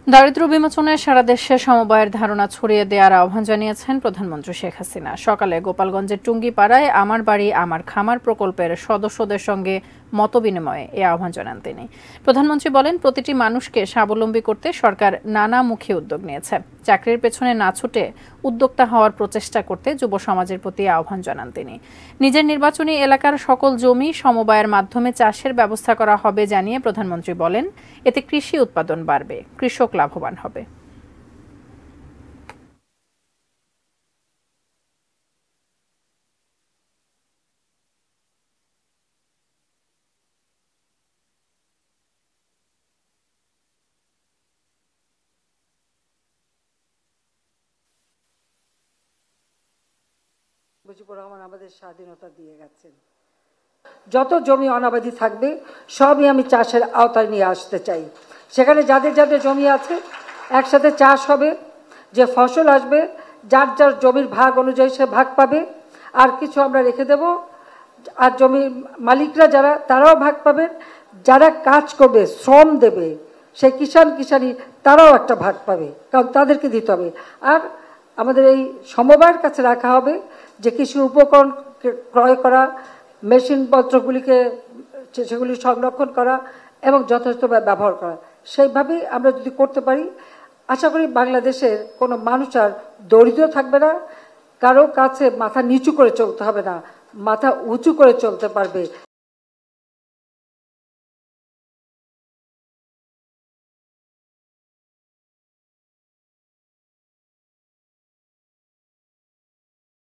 দারিদ্র্য বিমোচনে সারা দেশে সমবায়ের ধারণা ছড়িয়ে দেওয়ার আহ্বান জানিয়েছেন প্রধানমন্ত্রী শেখ হাসিনা। সকালে গোপালগঞ্জের টুঙ্গিপাড়ায় আমার বাড়ি আমার খামার প্রকল্পের সদস্যদের সঙ্গে মতবিনিময়ে এ আহ্বান জানান তিনি। প্রধানমন্ত্রী বলেন, প্রতিটি মানুষকে স্বাবলম্বী করতে সরকার নানামুখী উদ্যোগ নিয়েছে। চাকরির পেছনে না ছুটে উদ্যোক্তা হওয়ার প্রচেষ্টা করতে যুব সমাজের প্রতি আহ্বান জানান তিনি। নিজের নির্বাচনী এলাকার সকল জমি সমবায়ের মাধ্যমে চাষের ব্যবস্থা করা হবে জানিয়ে প্রধানমন্ত্রী বলেন, এতে কৃষি উৎপাদন বাড়বে, কৃষক লাভবান হবে। মুজিবুর রহমান আমাদের স্বাধীনতা দিয়ে গেছেন। যত জমি অনাবাদি থাকবে সবই আমি চাষের আওতায় নিয়ে আসতে চাই। সেখানে যাদের যাদের জমি আছে একসাথে চাষ হবে, যে ফসল আসবে যার যার জমির ভাগ অনুযায়ী সে ভাগ পাবে, আর কিছু আমরা রেখে দেব। আর জমির মালিকরা যারা তারাও ভাগ পাবেন, যারা কাজ করবে শ্রম দেবে সেই কিষানি তারাও একটা ভাগ পাবে, কারণ তাদেরকে দিতে হবে। আর আমাদের এই সমবায়ের কাছে রাখা হবে যে কৃষি উপকরণ ক্রয় করা, মেশিনপত্রগুলিকে সেগুলি সংরক্ষণ করা এবং যথেষ্টভাবে ব্যবহার করা। সেইভাবেই আমরা যদি করতে পারি, আশা করি বাংলাদেশের কোনো মানুষ আর দরিদ্র থাকবে না, কারো কাছে মাথা নিচু করে চলতে হবে না, মাথা উঁচু করে চলতে পারবে।